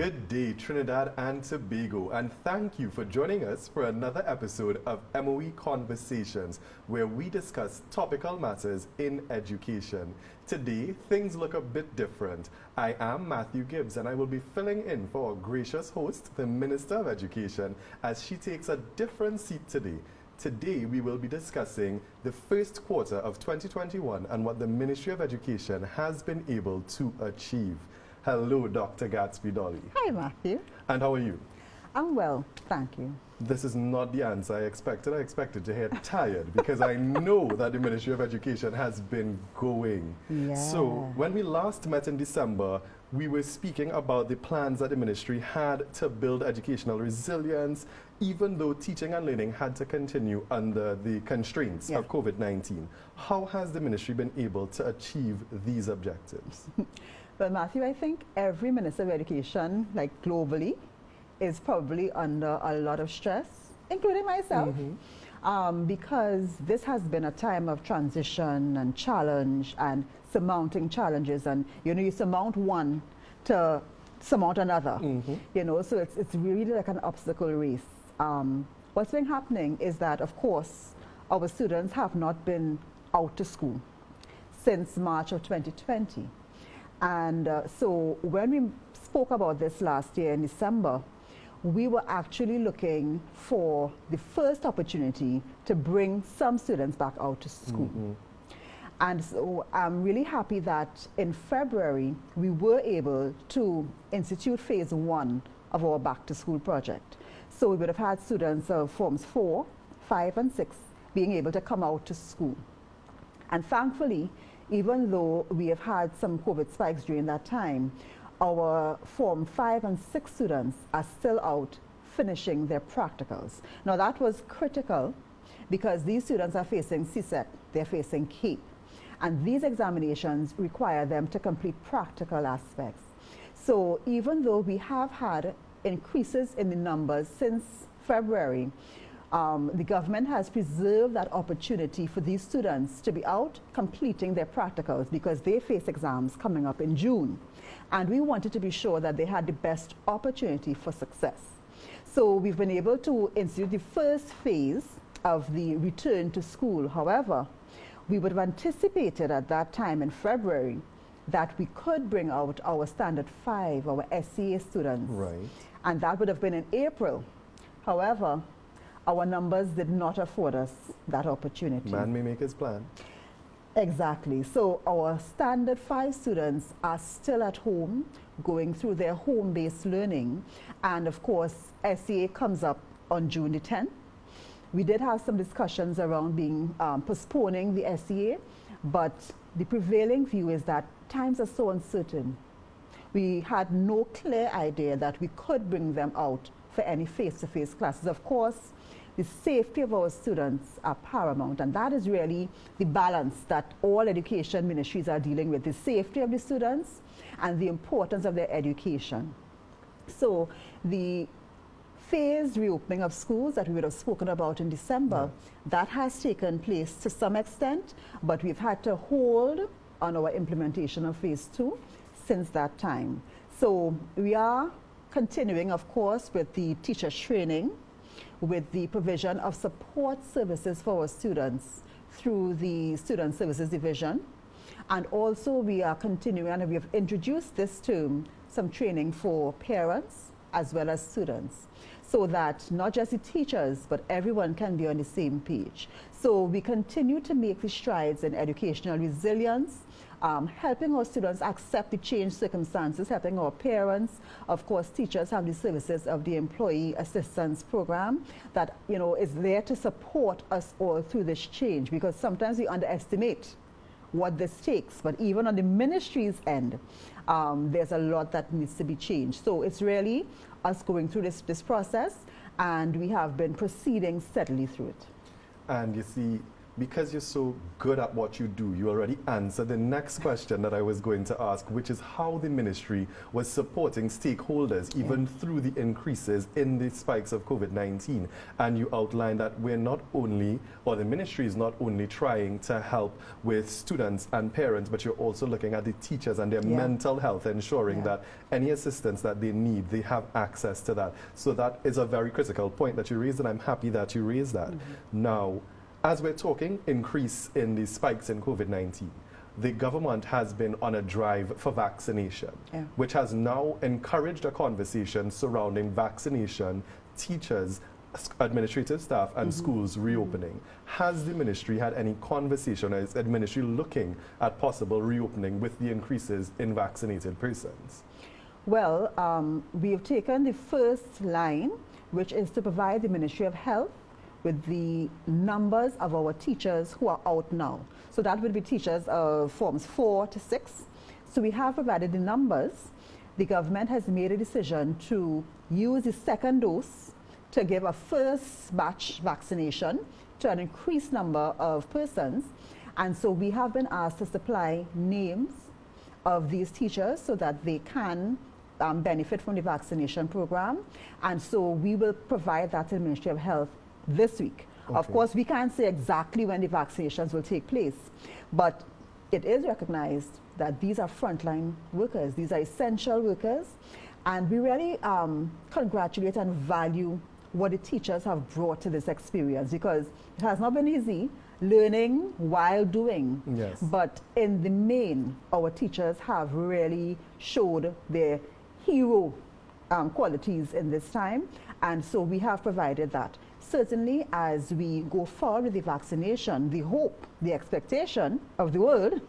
Good day, Trinidad and Tobago, and thank you for joining us for another episode of MOE Conversations, where we discuss topical matters in education. Today, things look a bit different. I am Matthew Gibbs, and I will be filling in for our gracious host, the Minister of Education, as she takes a different seat today. Today, we will be discussing the first quarter of 2021 and what the Ministry of Education has been able to achieve. Hello, Dr. Gadsby-Dolly. Hi, Matthew. And how are you? I'm well, thank you. This is not the answer I expected. I expected to hear tired because I know that the Ministry of Education has been going. Yeah. So when we last met in December, we were speaking about the plans that the ministry had to build educational resilience, even though teaching and learning had to continue under the constraints of COVID-19. How has the ministry been able to achieve these objectives? Well, Matthew, I think every Minister of Education, like globally, is probably under a lot of stress, including myself, because this has been a time of transition and challenge and surmounting challenges, and you surmount one to surmount another, so it's really like an obstacle race. What's been happening is that, of course, our students have not been out to school since March of 2020. And so when we spoke about this last year in December, we were actually looking for the first opportunity to bring some students back out to school. And so I'm really happy that in February, we were able to institute phase 1 of our back to school project. So we would have had students of forms 4, 5, and 6 being able to come out to school. And thankfully, even though we have had some COVID spikes during that time, our Form 5 and 6 students are still out finishing their practicals. Now that was critical because these students are facing CSEC, they're facing CAPE, and these examinations require them to complete practical aspects. So even though we have had increases in the numbers since February, the government has preserved that opportunity for these students to be out completing their practicals because they face exams coming up in June. And we wanted to be sure that they had the best opportunity for success. So we've been able to institute the first phase of the return to school. However, we would have anticipated at that time in February that we could bring out our Standard 5, our SCA students. Right. And that would have been in April. However, our numbers did not afford us that opportunity. Man may make his plan. Exactly. So our Standard 5 students are still at home, going through their home-based learning. And of course, SCA comes up on June the 10th. We did have some discussions around postponing the SCA, but the prevailing view is that times are so uncertain. We had no clear idea that we could bring them out for any face-to-face classes. Of course, the safety of our students are paramount, and that is really the balance that all education ministries are dealing with, the safety of the students and the importance of their education. So the phased reopening of schools that we would have spoken about in December, that has taken place to some extent, but we've had to hold on our implementation of phase 2 since that time. So we are continuing, of course, with the teacher training, with the provision of support services for our students through the Student Services Division. And also we are continuing, and we have introduced this term, some training for parents as well as students, so that not just the teachers, but everyone can be on the same page. So we continue to make the strides in educational resilience, helping our students accept the changed circumstances, helping our parents. Of course, teachers have the services of the Employee Assistance Program that is there to support us all through this change, because sometimes we underestimate what this takes. But even on the ministry's end, there's a lot that needs to be changed. So it's really us going through this process, and we have been proceeding steadily through it. And you see, because you're so good at what you do, you already answered the next question that I was going to ask, which is how the ministry was supporting stakeholders even through the increases in the spikes of COVID-19. And you outlined that we're not only, or the ministry is not only trying to help with students and parents, but you're also looking at the teachers and their mental health, ensuring that any assistance that they need, they have access to that. So that is a very critical point that you raised, and I'm happy that you raised that. Now, as we're talking increase in the spikes in COVID-19, the government has been on a drive for vaccination, which has now encouraged a conversation surrounding vaccination, teachers, administrative staff, and schools reopening. Has the ministry had any conversation, or is the ministry looking at possible reopening with the increases in vaccinated persons? Well, we have taken the first line, which is to provide the Ministry of Health with the numbers of our teachers who are out now. So that would be teachers of forms 4 to 6. So we have provided the numbers. The government has made a decision to use the second dose to give a first batch vaccination to an increased number of persons. And so we have been asked to supply names of these teachers so that they can benefit from the vaccination program. And so we will provide that to the Ministry of Health this week. Of course, we can't say exactly when the vaccinations will take place, but it is recognized that these are frontline workers, these are essential workers, and we really congratulate and value what the teachers have brought to this experience, because it has not been easy learning while doing. But in the main, our teachers have really showed their hero qualities in this time, and so we have provided that. Certainly, as we go forward with the vaccination, the hope, the expectation of the world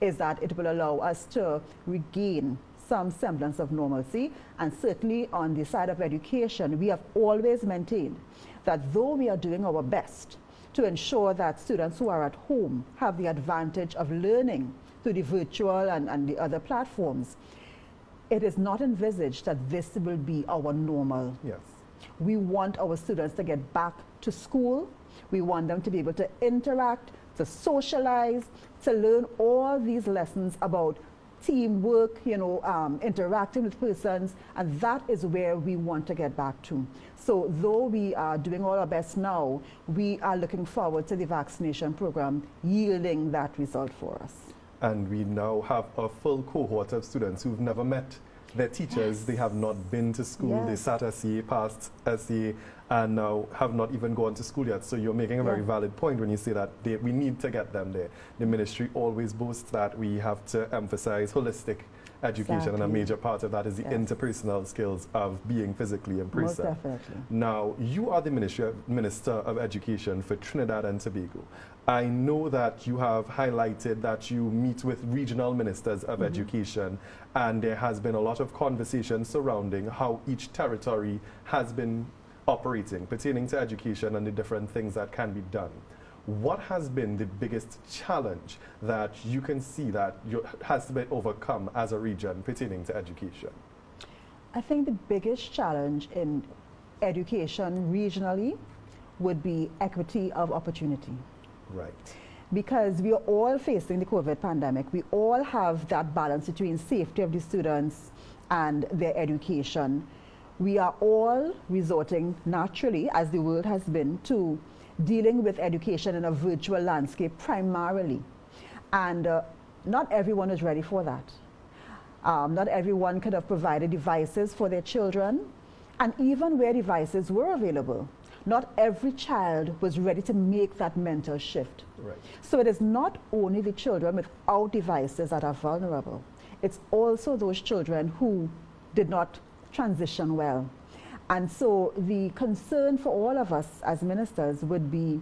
is that it will allow us to regain some semblance of normalcy. And certainly on the side of education, we have always maintained that though we are doing our best to ensure that students who are at home have the advantage of learning through the virtual and the other platforms, it is not envisaged that this will be our normal. We want our students to get back to school. We want them to be able to interact, to socialize, to learn all these lessons about teamwork, interacting with persons, and that is where we want to get back to. So though we are doing all our best now, we are looking forward to the vaccination program yielding that result for us. And we now have a full cohort of students who've never met their teachers. They have not been to school. They sat SCA, passed SCA, and now have not even gone to school yet. So you're making a very valid point when you say that we need to get them there. The ministry always boasts that we have to emphasize holistic education, and a major part of that is the interpersonal skills of being physically in person. Most definitely. Now, you are the Minister of Education for Trinidad and Tobago. I know that you have highlighted that you meet with regional ministers of education, and there has been a lot of conversation surrounding how each territory has been operating pertaining to education and the different things that can be done. What has been the biggest challenge that you can see that has to be overcome as a region pertaining to education? I think the biggest challenge in education regionally would be equity of opportunity. Because we are all facing the COVID pandemic. We all have that balance between safety of the students and their education. We are all resorting naturally, as the world has been, to dealing with education in a virtual landscape primarily. And not everyone is ready for that. Not everyone could have provided devices for their children. And even where devices were available, not every child was ready to make that mental shift. So it is not only the children without devices that are vulnerable. It's also those children who did not transition well. And so the concern for all of us as ministers would be,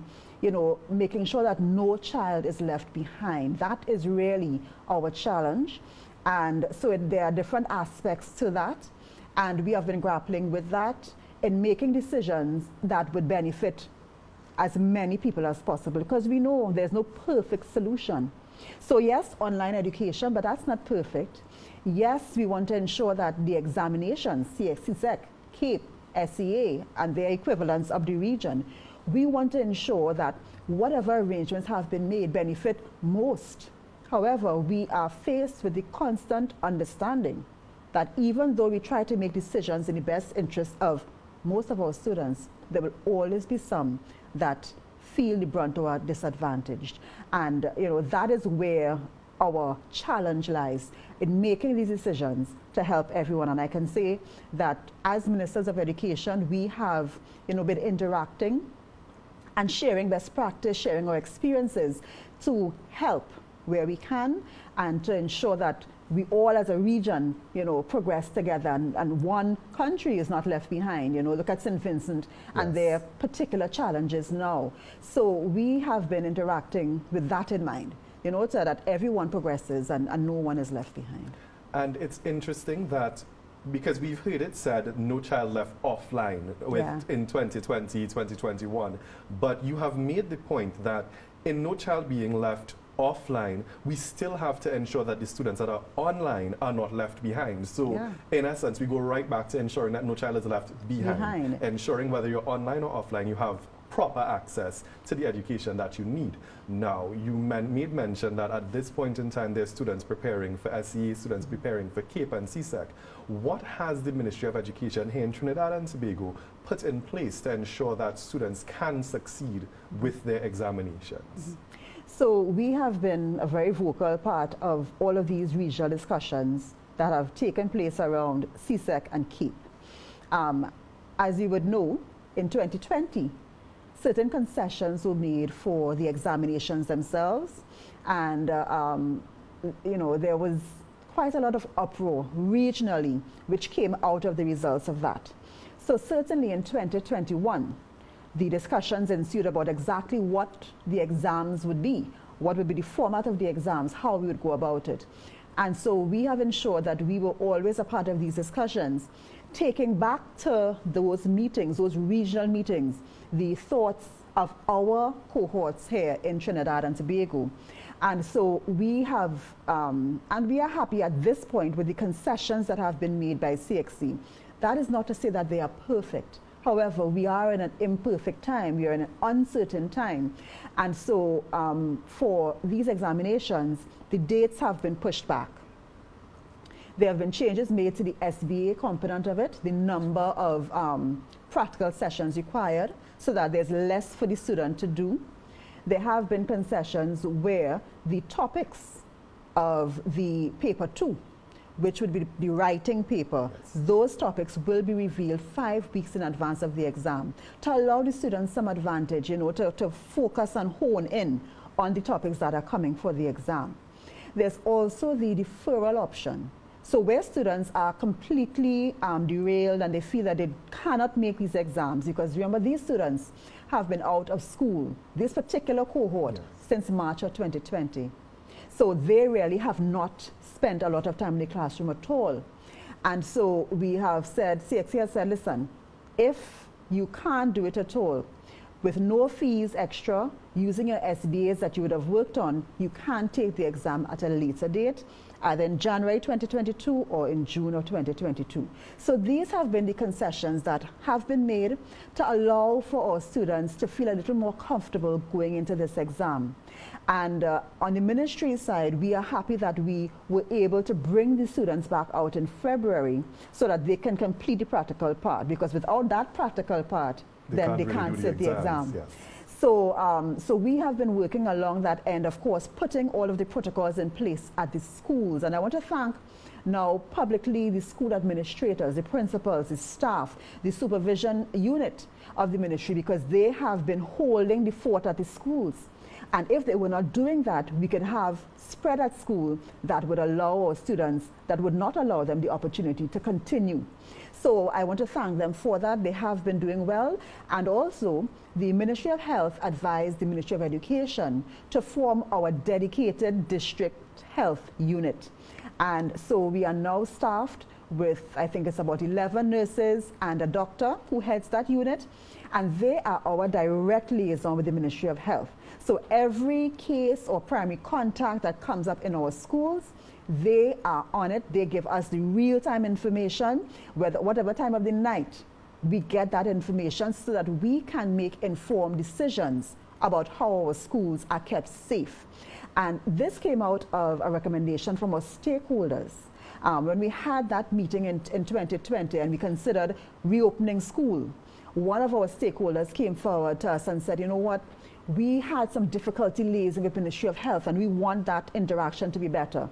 making sure that no child is left behind. That is really our challenge. And so there are different aspects to that. And we have been grappling with that in making decisions that would benefit as many people as possible, because we know there's no perfect solution. So yes, online education, but that's not perfect. Yes, we want to ensure that the examinations, CSEC, CAPE, SEA, and their equivalents of the region we want to ensure that whatever arrangements have been made benefit most. However, we are faced with the constant understanding that even though we try to make decisions in the best interest of most of our students, there will always be some that feel the brunt or are disadvantaged. And that is where our challenge lies, in making these decisions to help everyone. And I can say that as Ministers of Education, we have been interacting and sharing best practice, sharing our experiences to help where we can and to ensure that we all as a region, progress together, and one country is not left behind. Look at St. Vincent and their particular challenges now. So we have been interacting with that in mind, so that everyone progresses and no one is left behind. And it's interesting that, because we've heard it said no child left offline in 2020, 2021, but you have made the point that in no child being left offline, we still have to ensure that the students that are online are not left behind. So in essence, we go right back to ensuring that no child is left behind. Ensuring whether you're online or offline, you have proper access to the education that you need. Now, you made mention that at this point in time, there's students preparing for SEA, students preparing for CAPE and CSEC. What has the Ministry of Education here in Trinidad and Tobago put in place to ensure that students can succeed with their examinations? So we have been a very vocal part of all of these regional discussions that have taken place around CSEC and CAPE. As you would know, in 2020, certain concessions were made for the examinations themselves, and there was quite a lot of uproar regionally which came out of the results of that. So certainly in 2021, the discussions ensued about exactly what the exams would be, what would be the format of the exams, how we would go about it. And so we have ensured that we were always a part of these discussions, taking back to those meetings, those regional meetings, the thoughts of our cohorts here in Trinidad and Tobago. And so we have, and we are happy at this point with the concessions that have been made by CXC. That is not to say that they are perfect. However, we are in an imperfect time, we are in an uncertain time. And so for these examinations, the dates have been pushed back. There have been changes made to the SBA component of it, the number of practical sessions required, so that there's less for the student to do. There have been concessions where the topics of the paper 2, which would be the writing paper, those topics will be revealed 5 weeks in advance of the exam to allow the students some advantage, to focus and hone in on the topics that are coming for the exam. There's also the deferral option. So where students are completely derailed and they feel that they cannot make these exams, because remember, these students have been out of school, this particular cohort, since March of 2020. So they really have not spent a lot of time in the classroom at all. And so we have said, CXC has said, listen, if you can't do it at all, with no fees extra, using your SBAs that you would have worked on, you can take the exam at a later date, either in January 2022 or in June of 2022. So these have been the concessions that have been made to allow for our students to feel a little more comfortable going into this exam. And on the ministry side, we are happy that we were able to bring the students back out in February so that they can complete the practical part, because without that practical part, then they can't sit the exam. So we have been working along that end, of course, putting all of the protocols in place at the schools. And I want to thank now publicly the school administrators, the principals, the staff, the supervision unit of the ministry, because they have been holding the fort at the schools. And if they were not doing that, we could have spread at school that would allow our students, that would not allow them the opportunity to continue. So I want to thank them for that. They have been doing well. And also, the Ministry of Health advised the Ministry of Education to form our dedicated district health unit. And so we are now staffed with, I think it's about 11 nurses and a doctor who heads that unit. And they are our direct liaison with the Ministry of Health. So every case or primary contact that comes up in our schools, they are on it. They give us the real-time information, whatever time of the night we get that information so that we can make informed decisions about how our schools are kept safe. And this came out of a recommendation from our stakeholders. When we had that meeting in 2020 and we considered reopening school, one of our stakeholders came forward to us and said, you know what, we had some difficulty liaising with the Ministry of Health and we want that interaction to be better.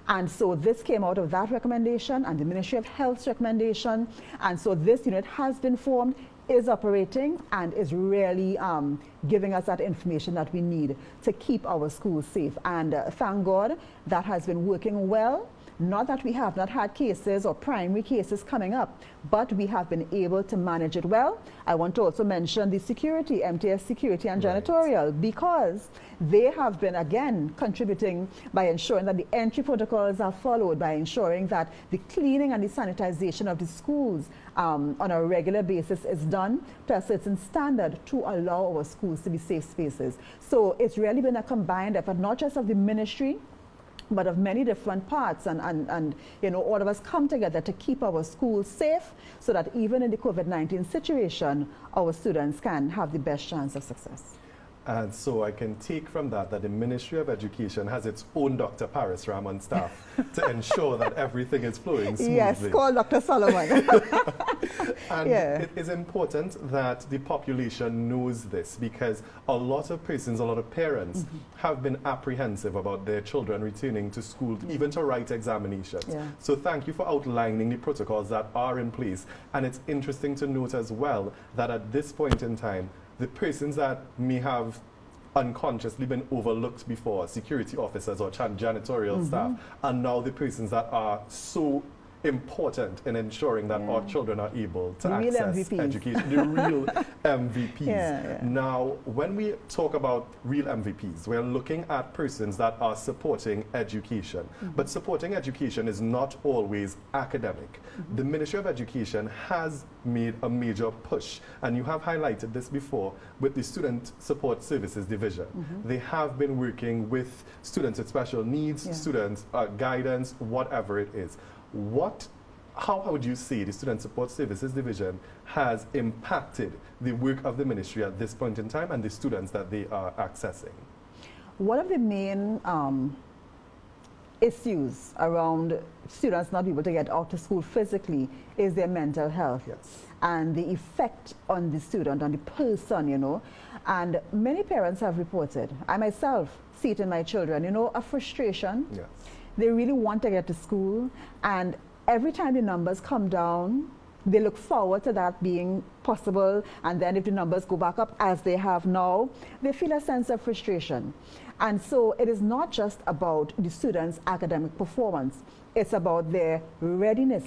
And so this came out of that recommendation and the Ministry of Health's recommendation. And so this unit has been formed, is operating, and is really giving us that information that we need to keep our schools safe. And thank God that has been working well. Not that we have not had cases or primary cases coming up, but we have been able to manage it well. I want to also mention the security, MTS security and janitorial, because they have been, again, contributing by ensuring that the entry protocols are followed, by ensuring that the cleaning and the sanitization of the schools on a regular basis is done to a certain standard to allow our schools to be safe spaces. So it's really been a combined effort, not just of the ministry, but of many different parts, and you know, all of us come together to keep our schools safe so that even in the COVID-19 situation, our students can have the best chance of success. And so I can take from that that the Ministry of Education has its own Dr. Parisram on staff to ensure that everything is flowing smoothly. Yes, call Dr. Solomon. And it is important that the population knows this, because a lot of persons, a lot of parents have been apprehensive about their children returning to school, even to write examinations. So thank you for outlining the protocols that are in place. And it's interesting to note as well that at this point in time, the persons that may have unconsciously been overlooked before, security officers or janitorial staff, are now the persons that are so important in ensuring that our children are able to access education. The real MVPs. Now, when we talk about real MVPs, we're looking at persons that are supporting education. But supporting education is not always academic. The Ministry of Education has made a major push, and you have highlighted this before, with the Student Support Services Division. They have been working with students with special needs, students, guidance, whatever it is. How would you say the Student Support Services Division has impacted the work of the ministry at this point in time and the students that they are accessing? One of the main issues around students not being able to get out to school physically is their mental health and the effect on the student, on the person, you know. And many parents have reported, I myself see it in my children, you know, a frustration. They really want to get to school, and every time the numbers come down, they look forward to that being possible, and then if the numbers go back up as they have now, they feel a sense of frustration. And so it is not just about the students' academic performance, it's about their readiness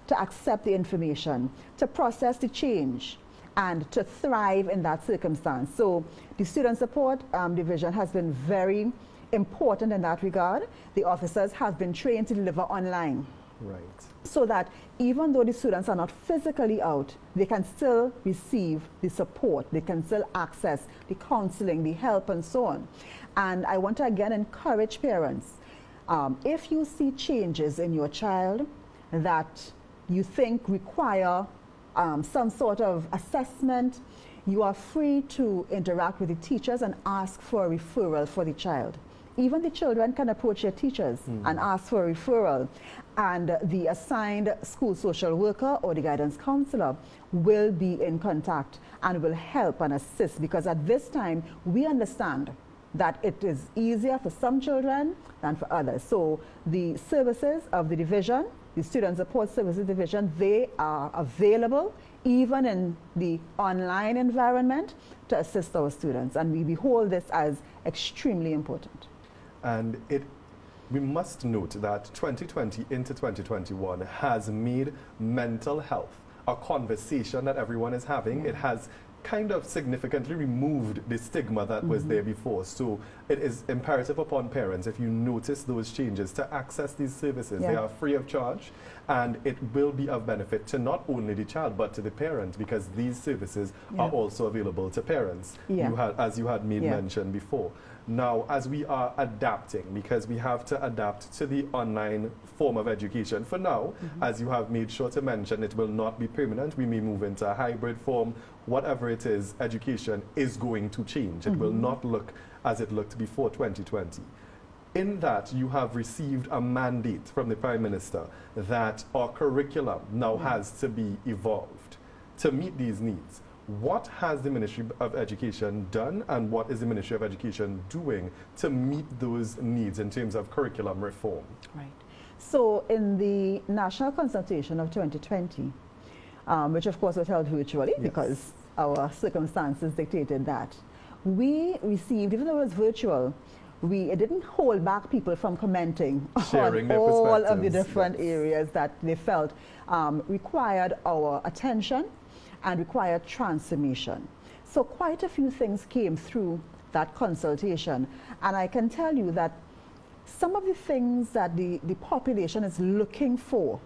to accept the information, to process the change, and to thrive in that circumstance. So the Student Support Division has been very important in that regard. The officers have been trained to deliver online. So that even though the students are not physically out, they can still receive the support, they can still access the counseling, the help, and so on. And I want to again encourage parents, if you see changes in your child that you think require some sort of assessment, you are free to interact with the teachers and ask for a referral for the child. Even the children can approach their teachers and ask for a referral, and the assigned school social worker or the guidance counselor will be in contact and will help and assist, because at this time we understand that it is easier for some children than for others. So the services of the division, the Student Support Services Division, they are available even in the online environment to assist our students, and we behold this as extremely important. And we must note that 2020 into 2021 has made mental health a conversation that everyone is having. It has kind of significantly removed the stigma that was there before. So it is imperative upon parents, if you notice those changes, to access these services. They are free of charge, and it will be of benefit to not only the child but to the parent, because these services are also available to parents, as you had made mention before. Now, as we are adapting, because we have to adapt to the online form of education for now, as you have made sure to mention, it will not be permanent. We may move into a hybrid form. Whatever it is, education is going to change. It will not look as it looked before 2020. In that, you have received a mandate from the Prime Minister that our curriculum now has to be evolved to meet these needs. What has the Ministry of Education done, and what is the Ministry of Education doing to meet those needs in terms of curriculum reform? Right. So in the national consultation of 2020, which of course was held virtually because our circumstances dictated that, we received, even though it was virtual, it didn't hold back people from commenting on all of the different areas that they felt required our attention and required transformation. So quite a few things came through that consultation, and I can tell you that some of the things that the population is looking for,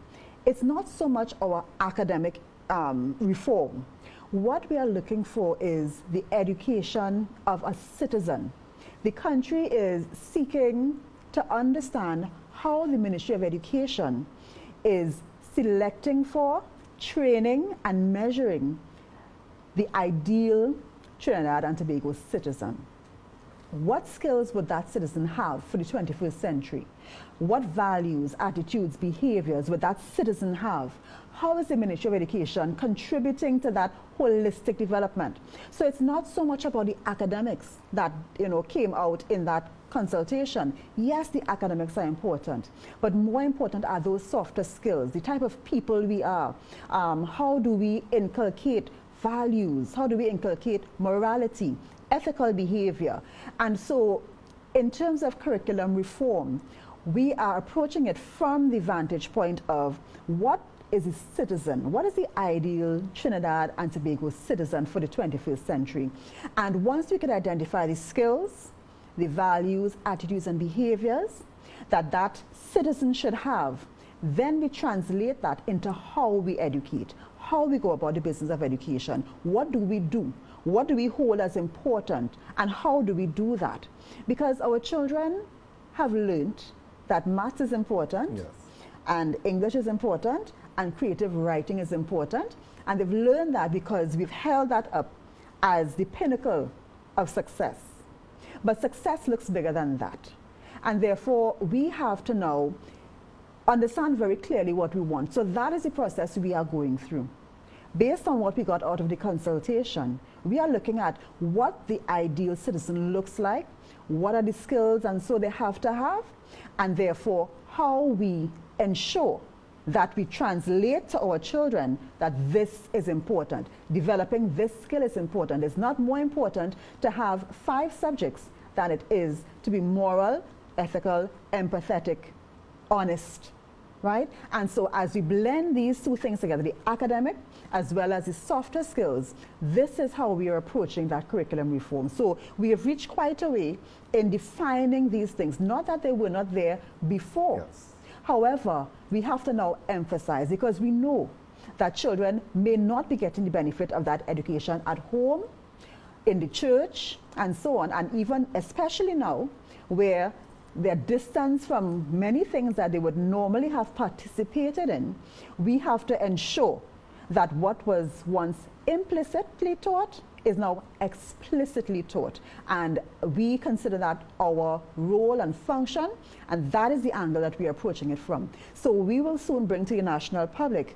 it's not so much our academic reform. What we are looking for is the education of a citizen. The country is seeking to understand how the Ministry of Education is selecting for, training and measuring the ideal Trinidad and Tobago citizen. What skills would that citizen have for the 21st century? What values, attitudes, behaviors would that citizen have? How is the Ministry of Education contributing to that holistic development? So it's not so much about the academics that came out in that consultation. Yes, the academics are important, but more important are those softer skills, the type of people we are. How do we inculcate values? How do we inculcate morality, ethical behavior? And so in terms of curriculum reform, we are approaching it from the vantage point of what is a citizen, what is the ideal Trinidad and Tobago citizen for the 21st century? And once we can identify the skills, the values, attitudes, and behaviors that citizen should have, then we translate that into how we educate, how we go about the business of education. What do we do? What do we hold as important? And how do we do that? Because our children have learned that maths is important, and English is important, and creative writing is important. And they've learned that because we've held that up as the pinnacle of success. But success looks bigger than that. And therefore, we have to now understand very clearly what we want. So that is the process we are going through. Based on what we got out of the consultation, we are looking at what the ideal citizen looks like, what are the skills and so they have to have, and therefore how we ensure that we translate to our children that this is important. Developing this skill is important. It's not more important to have 5 subjects than it is to be moral, ethical, empathetic, honest, right? And so as we blend these two things together, the academic as well as the softer skills, this is how we are approaching that curriculum reform. So we have reached quite a way in defining these things, not that they were not there before. However, we have to now emphasize, because we know that children may not be getting the benefit of that education at home, in the church, and so on, and even especially now, where they're distanced from many things that they would normally have participated in. We have to ensure that what was once implicitly taught is now explicitly taught. And we consider that our role and function, and that is the angle that we are approaching it from. So we will soon bring to the national public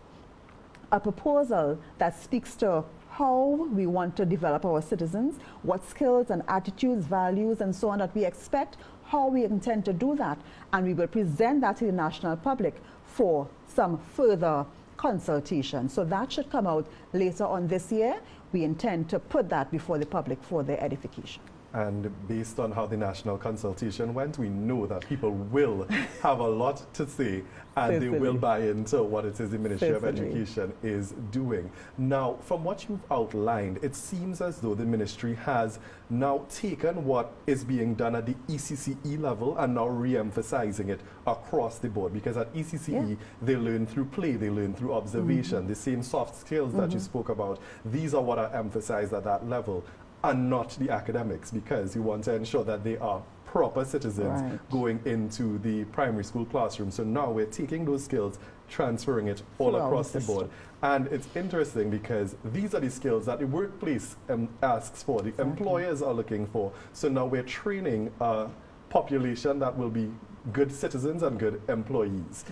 a proposal that speaks to how we want to develop our citizens, what skills and attitudes, values, and so on that we expect, how we intend to do that, and we will present that to the national public for some further consultation. So that should come out later on this year. We intend to put that before the public for their edification. And based on how the national consultation went, we know that people will have a lot to say and they will buy into what it is the Ministry of Education is doing. Now, from what you've outlined, it seems as though the ministry has now taken what is being done at the ECCE level and now re-emphasizing it across the board. Because at ECCE, they learn through play, they learn through observation, the same soft skills that you spoke about. These are what are emphasized at that level, and not the academics, because you want to ensure that they are proper citizens going into the primary school classroom. So now we're taking those skills, transferring it all across the board. And it's interesting because these are the skills that the workplace asks for, the employers are looking for. So now we're training a population that will be good citizens and good employees.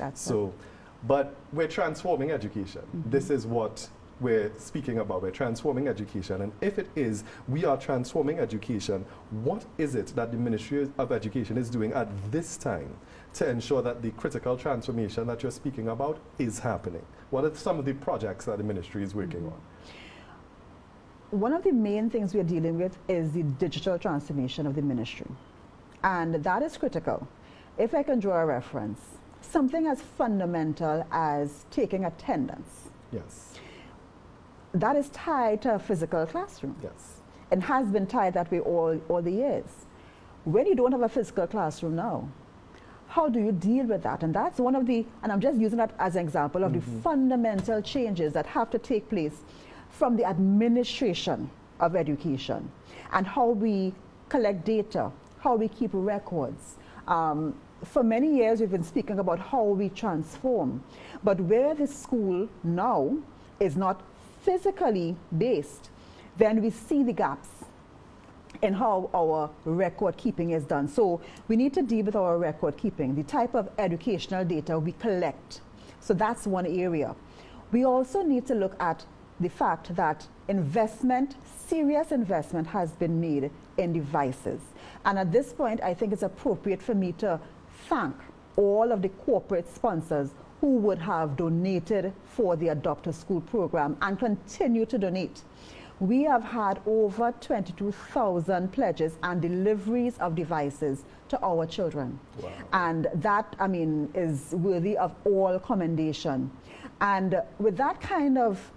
But we're transforming education. This is what we're speaking about. We're transforming education. And if it is, we are transforming education, what is it that the Ministry of Education is doing at this time to ensure that the critical transformation that you're speaking about is happening? What are some of the projects that the ministry is working on? One of the main things we're dealing with is the digital transformation of the ministry. And that is critical. If I can draw a reference, something as fundamental as taking attendance. Yes. That is tied to a physical classroom. Yes. And has been tied that way all the years. When you don't have a physical classroom now, how do you deal with that? And that's one of the, and I'm just using that as an example of the fundamental changes that have to take place from the administration of education and how we collect data, how we keep records. For many years, we've been speaking about how we transform, but where the school now is not physically based, then we see the gaps in how our record keeping is done. So we need to deal with our record keeping, the type of educational data we collect. So that's one area. We also need to look at the fact that investment, serious investment has been made in devices. And at this point, I think it's appropriate for me to thank all of the corporate sponsors who would have donated for the Adopt a School program and continue to donate. We have had over 22,000 pledges and deliveries of devices to our children. Wow. And that, I mean, is worthy of all commendation. And with that kind of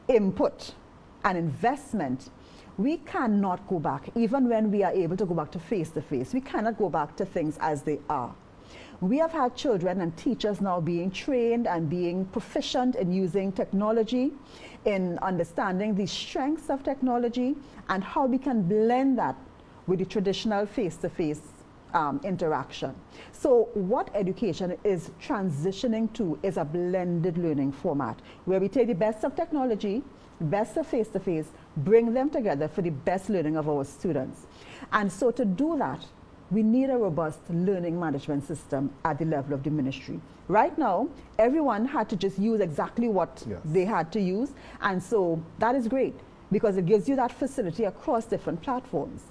input and investment, we cannot go back, even when we are able to go back to face-to-face. We cannot go back to things as they are. We have had children and teachers now being trained and being proficient in using technology, in understanding the strengths of technology and how we can blend that with the traditional face-to-face interaction. So what education is transitioning to is a blended learning format where we take the best of technology, best of face-to-face, bring them together for the best learning of our students. And so to do that, we need a robust learning management system at the level of the ministry. Right now, everyone had to just use exactly what they had to use, and so that is great because it gives you that facility across different platforms.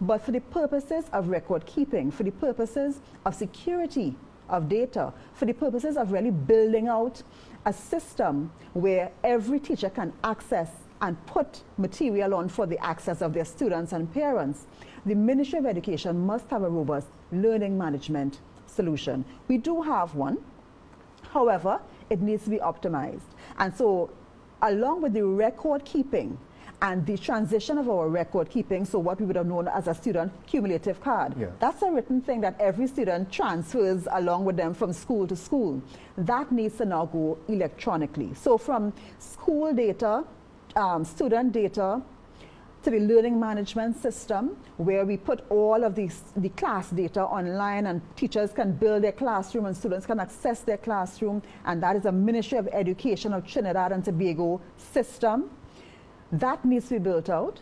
But for the purposes of record keeping, for the purposes of security of data, for the purposes of really building out a system where every teacher can access and put material on for the access of their students and parents, the Ministry of Education must have a robust learning management solution. We do have one. However, it needs to be optimized. And so along with the record keeping and the transition of our record keeping, so what we would have known as a student cumulative card, that's a written thing that every student transfers along with them from school to school. That needs to now go electronically. So from school data, student data, to the learning management system where we put all of the class data online and teachers can build their classroom and students can access their classroom, and that is a Ministry of Education of Trinidad and Tobago system. That needs to be built out,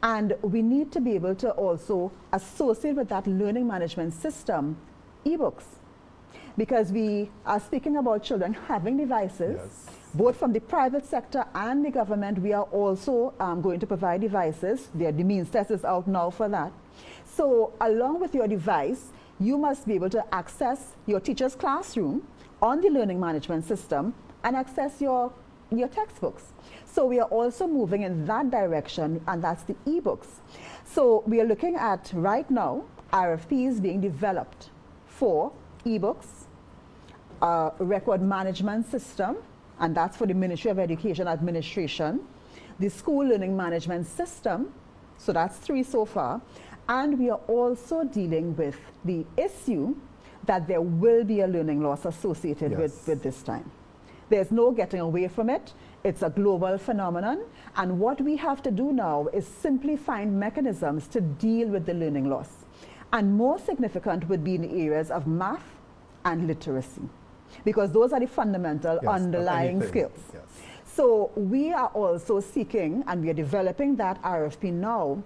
and we need to be able to also associate with that learning management system ebooks, because we are speaking about children having devices. Both from the private sector and the government. We are also going to provide devices. The means test is out now for that. So along with your device, you must be able to access your teacher's classroom on the learning management system and access your your textbooks. So we are also moving in that direction, and that's the ebooks. So we are looking at, right now, RFPs being developed for ebooks, a record management system, and that's for the Ministry of Education Administration, the school learning management system, so that's 3 so far, and we are also dealing with the issue that there will be a learning loss associated with this time. There's no getting away from it. It's a global phenomenon, and what we have to do now is simply find mechanisms to deal with the learning loss. And more significant would be in the areas of math and literacy, because those are the fundamental underlying skills. Yes. So we are also seeking, and we are developing that RFP now,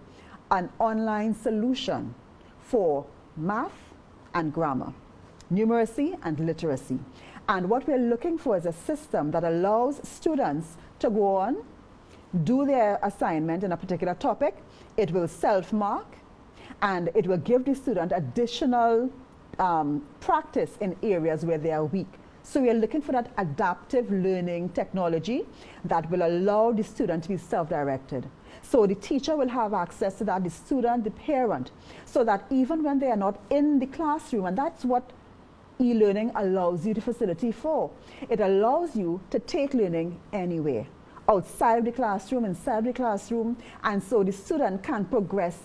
an online solution for math and grammar, numeracy and literacy. And what we're looking for is a system that allows students to go on, do their assignment in a particular topic. It will self-mark, and it will give the student additional practice in areas where they are weak. So we are looking for that adaptive learning technology that will allow the student to be self-directed. So the teacher will have access to that, the student, the parent, so that even when they are not in the classroom, and that's what e-learning allows you the facility for. It allows you to take learning anywhere, outside of the classroom, inside the classroom, and so the student can progress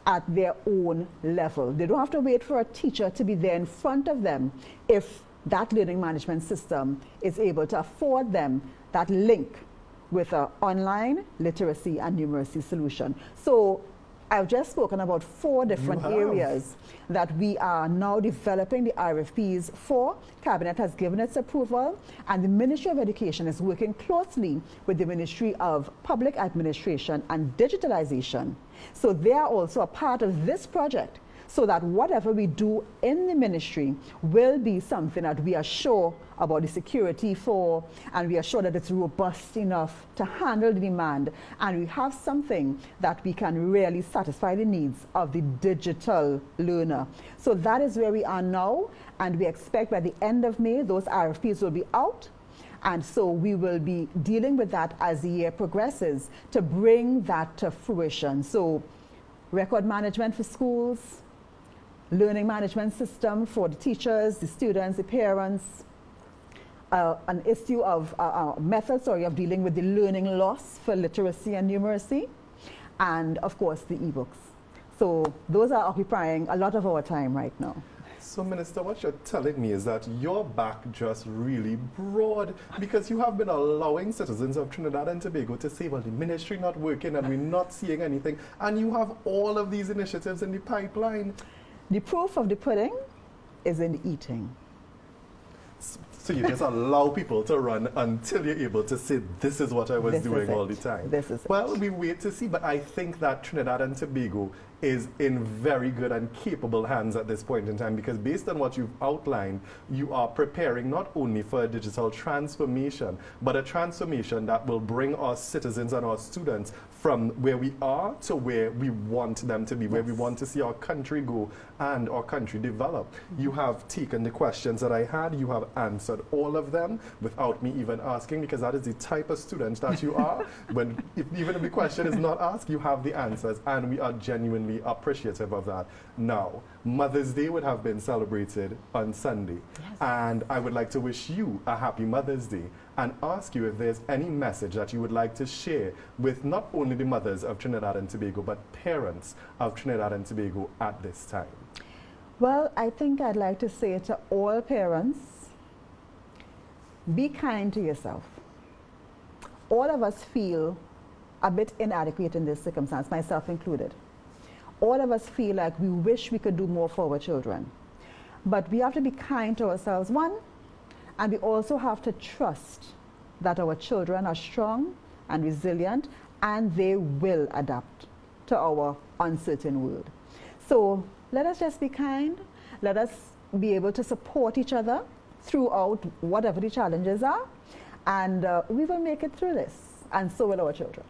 at their own level. They don't have to wait for a teacher to be there in front of them if that learning management system is able to afford them that link with an online literacy and numeracy solution. So I've just spoken about 4 different areas that we are now developing the RFPs for. Cabinet has given its approval, and the Ministry of Education is working closely with the Ministry of Public Administration and Digitalization. So they are also a part of this project, so that whatever we do in the ministry will be something that we are sure about the security for, and we are sure that it's robust enough to handle the demand, and we have something that we can really satisfy the needs of the digital learner. So that is where we are now, and we expect by the end of May those RFPs will be out, and so we will be dealing with that as the year progresses to bring that to fruition. So record management for schools, learning management system for the teachers, the students, the parents, an issue of methods of dealing with the learning loss for literacy and numeracy, and of course the ebooks. So those are occupying a lot of our time right now. So, Minister, what you're telling me is that your back just really broad, because you have been allowing citizens of Trinidad and Tobago to say, well, the ministry not working and we're not seeing anything, and you have all of these initiatives in the pipeline. The proof of the pudding is in the eating. So you just allow people to run until you're able to say, this is what I was doing all the time. This is it. Well, we wait to see, but I think that Trinidad and Tobago is in very good and capable hands at this point in time, because based on what you've outlined, you are preparing not only for a digital transformation, but a transformation that will bring our citizens and our students from where we are to where we want them to be, where we want to see our country go and our country develop. You have taken the questions that I had, you have answered all of them without me even asking, because that is the type of student that you are. Even if the question is not asked, you have the answers, and we are genuinely appreciative of that. Now, Mother's Day would have been celebrated on Sunday, and I would like to wish you a happy Mother's Day and ask you if there's any message that you would like to share with not only the mothers of Trinidad and Tobago, but parents of Trinidad and Tobago at this time. Well, I think I'd like to say to all parents, be kind to yourself. All of us feel a bit inadequate in this circumstance, myself included. All of us feel like we wish we could do more for our children. But we have to be kind to ourselves, one, and we also have to trust that our children are strong and resilient, and they will adapt to our uncertain world. So let us just be kind. Let us be able to support each other throughout whatever the challenges are, and we will make it through this, and so will our children.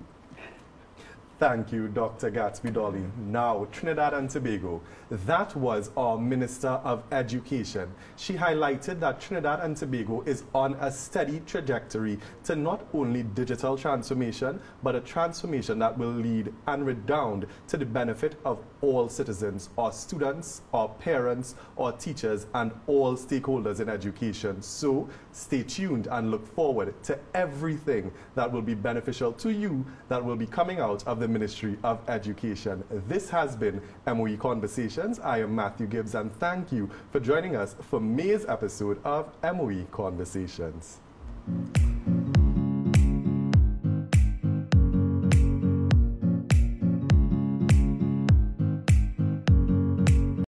Thank you, Dr. Gadsby-Dolly. Now, Trinidad and Tobago. That was our Minister of Education. She highlighted that Trinidad and Tobago is on a steady trajectory to not only digital transformation, but a transformation that will lead and redound to the benefit of all citizens, our students, our parents, our teachers, and all stakeholders in education. So, stay tuned and look forward to everything that will be beneficial to you that will be coming out of the Ministry of Education. This has been MOE Conversations. I am Matthew Gibbs, and thank you for joining us for May's episode of MOE Conversations.